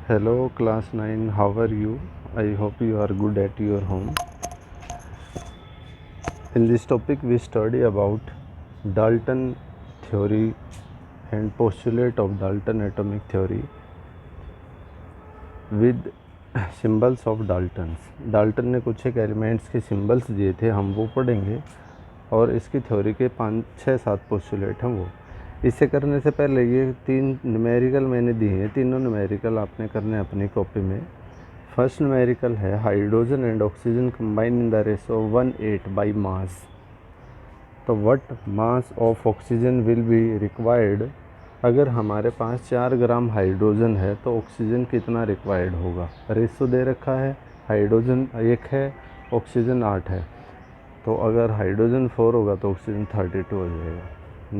Hello, class 9. How are you? I hope you are good at your home. In this topic, we study about Dalton theory and postulate of Dalton atomic theory with symbols of Dalton ने कुछ एक elements के symbols दिए थे, हम वो पढ़ेंगे और इसकी थ्योरी के 5-6-7 पोस्टुलेट हैं वो। इसे करने से पहले ये 3 न्यूमेरिकल मैंने दिए हैं, तीनों न्यूमेरिकल आपने करने हैं अपनी कॉपी में। फर्स्ट न्यूमेरिकल है hydrogen and oxygen combine in the ratio 1:8 by mass. तो what mass of oxygen will be required, अगर हमारे पास 4 ग्राम हाइड्रोजन है तो ऑक्सीजन कितना रिक्वायर्ड होगा। रेशो दे रखा है, हाइड्रोजन 1 है, ऑक्सीजन 8 है, तो अगर हाइड्रोजन 4 होगा तो ऑक्सीजन 32 हो जाएगा।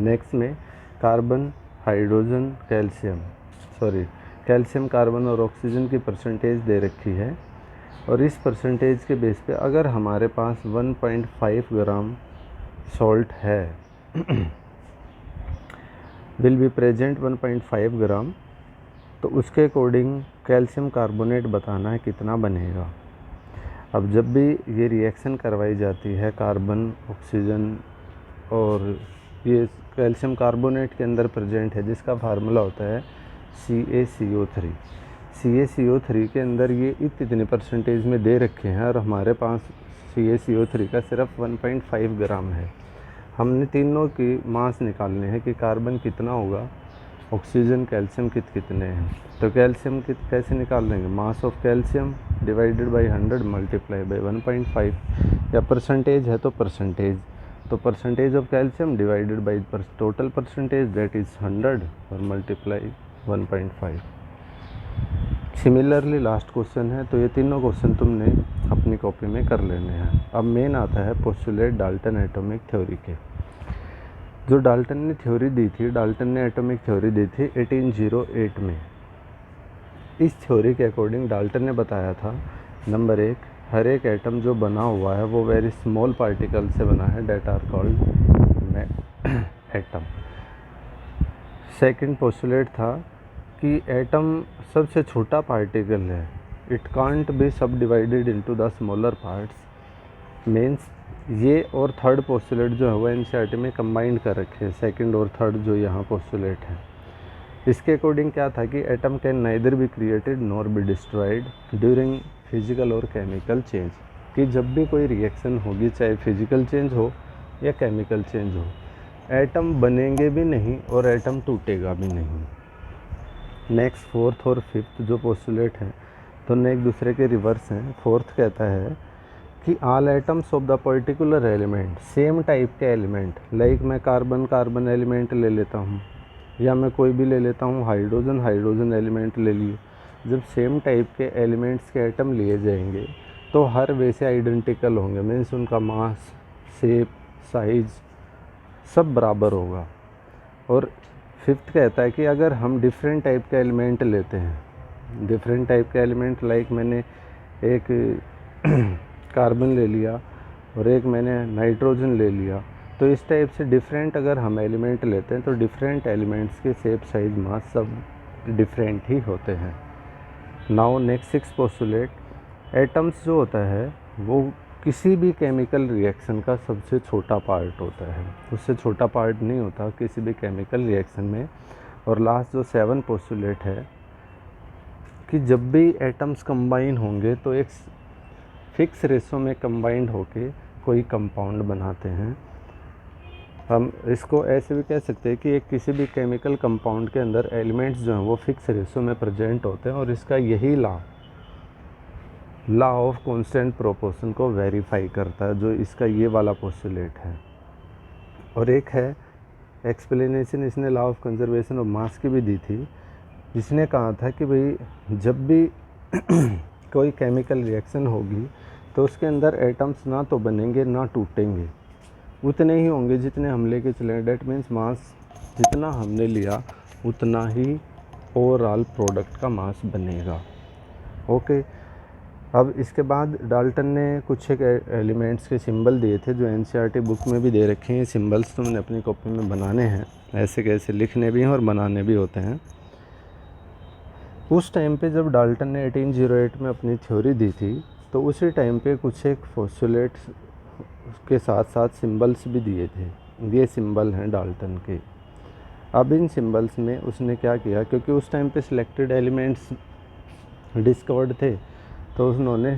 नेक्स्ट में कार्बन, हाइड्रोजन, कैल्शियम, कार्बन और ऑक्सीजन की परसेंटेज दे रखी है और इस परसेंटेज के बेस पे अगर हमारे पास 1.5 ग्राम सॉल्ट है विल बी प्रेजेंट 1.5 ग्राम, तो उसके अकॉर्डिंग कैल्शियम कार्बोनेट बताना है कितना बनेगा। अब जब भी ये रिएक्शन करवाई जाती है कार्बन, ऑक्सीजन और ये कैल्शियम कार्बोनेट के अंदर प्रेजेंट है जिसका फार्मूला होता है CaCO3। CaCO3 के अंदर ये इतनी परसेंटेज में दे रखे हैं और हमारे पास CaCO3 का सिर्फ 1.5 ग्राम है। हमने तीनों की मास निकालने हैं कि कार्बन कितना होगा, ऑक्सीजन, कैल्शियम कितने हैं। तो कैल्शियम कैसे निकाल लेंगे, mass of calcium divided by 100 multiply by 1.5, या परसेंटेज है तो percentage of calcium divided by total percentage that is 100 और मल्टीप्लाई 1.5। सिमिलरली लास्ट क्वेश्चन है, तो ये तीनों क्वेश्चन तुमने अपनी कॉपी में कर लेने हैं। अब मेन आता है पोस्टुलेट डाल्टन एटॉमिक थ्योरी के। जो डाल्टन ने थ्योरी दी थी, डाल्टन ने एटॉमिक थ्योरी दी थी 1808 में। इस थ्योरी के अकॉर्डिंग डाल्टन ने बताया था, नंबर 1, हर एक एटम जो बना हुआ है वो वेरी स्मॉल पार्टिकल से बना है, that are called atom. Second postulate था कि एटम सबसे छोटा पार्टिकल है, it can't be subdivided into the smaller parts. Means ये और थर्ड पोस्टुलेट जो है वो एनसीईआरटी में कंबाइंड कर रखे हैं, सेकंड और थर्ड जो यहाँ पोस्टुलेट है। इसके अकॉर्डिंग क्या था कि atom can neither be created nor be destroyed during physical और केमिकल चेंज, कि जब भी कोई रिएक्शन होगी चाहे फिजिकल चेंज हो या केमिकल चेंज हो, एटम बनेंगे भी नहीं और एटम टूटेगा भी नहीं। नेक्स्ट फोर्थ और फिफ्थ जो पोस्टुलेट हैं दोनों एक दूसरे के रिवर्स हैं। फोर्थ कहता है कि all atoms of the particular element, same type के एलिमेंट, लाइक मैं कार्बन एलिमेंट ले लेता हूँ या मैं कोई भी ले लेता हूँ, हाइड्रोजन एलिमेंट ले लिए। जब सेम टाइप के एलिमेंट्स के एटम लिए जाएंगे तो हर वे से आइडेंटिकल होंगे, मीन्स उनका मास, शेप, साइज सब बराबर होगा। और फिफ्थ कहता है कि अगर हम डिफरेंट टाइप के एलिमेंट लेते हैं, डिफरेंट टाइप के एलिमेंट लाइक मैंने एक कार्बन ले लिया और एक मैंने नाइट्रोजन ले लिया, तो इस टाइप से डिफरेंट अगर हम एलिमेंट लेते हैं तो डिफरेंट एलिमेंट्स के शेप, साइज, मास सब डिफरेंट ही होते हैं। नाउ नेक्स्ट 6 पोस्टुलेट, एटम्स जो होता है वो किसी भी केमिकल रिएक्शन का सबसे छोटा पार्ट होता है, उससे छोटा पार्ट नहीं होता किसी भी केमिकल रिएक्शन में। और लास्ट जो 7 पोस्टुलेट है कि जब भी एटम्स कंबाइन होंगे तो एक फिक्स रेशो में कंबाइंड होके कोई कंपाउंड बनाते हैं। हम इसको ऐसे भी कह सकते हैं कि एक किसी भी केमिकल कंपाउंड के अंदर एलिमेंट्स जो हैं वो फिक्स रेशो में प्रेजेंट होते हैं और इसका यही लॉ ऑफ कांस्टेंट प्रोपोर्शन को वेरीफाई करता है, जो इसका ये वाला पोस्टुलेट है। और एक है एक्सप्लेनेशन, इसने law of conservation of mass की भी दी थी, जिसने कहा था कि भाई जब भी कोई केमिकल रिएक्शन होगी तो उसके अंदर एटम्स ना तो बनेंगे ना टूटेंगे, उतने ही होंगे जितने हम लेके चले। डेट मीन्स मास जितना हमने लिया उतना ही ओवरऑल प्रोडक्ट का मास बनेगा। ओके, अब इसके बाद डाल्टन ने कुछ एक एलिमेंट्स के सिंबल दिए थे जो एनसीईआरटी बुक में भी दे रखे हैं। सिंबल्स तो मैंने अपनी कॉपी में बनाने हैं, ऐसे कैसे लिखने भी हैं और बनाने भी होते हैं। उस टाइम पे जब डाल्टन ने 1808 में अपनी थ्योरी दी थी तो उसी टाइम पे कुछ एक पोस्टुलेट्स के साथ साथ सिंबल्स भी दिए थे। ये सिंबल हैं डाल्टन के। अब इन सिंबल्स में उसने क्या किया, क्योंकि उस टाइम पे सिलेक्टेड एलिमेंट्स डिस्कवर्ड थे, तो उन्होंने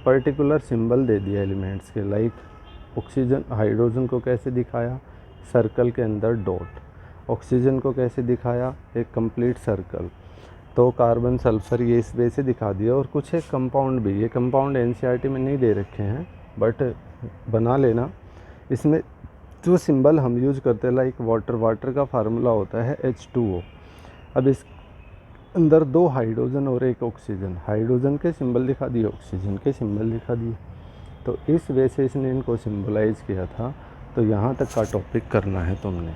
पर्टिकुलर सिंबल दे दिया एलिमेंट्स के। लाइक ऑक्सीजन, हाइड्रोजन को कैसे दिखाया, सर्कल के अंदर डॉट। ऑक्सीजन को कैसे दिखाया, एक कंप्लीट सर्कल। तो कार्बन, सल्फर, ये इस वे से दिखा दिया। और कुछ एक कंपाउंड भी, ये कंपाउंड एनसीईआरटी में नहीं दे रखे हैं बट बना लेना। इसमें जो सिंबल हम यूज़ करते हैं, लाइक वाटर का फार्मूला होता है H2O। अब इस अंदर 2 हाइड्रोजन और 1 ऑक्सीजन, हाइड्रोजन के सिंबल दिखा दिए, ऑक्सीजन के सिंबल दिखा दिए। तो इस वे से इसने इनको सिंबलाइज किया था। तो यहाँ तक का टॉपिक करना है तुमने।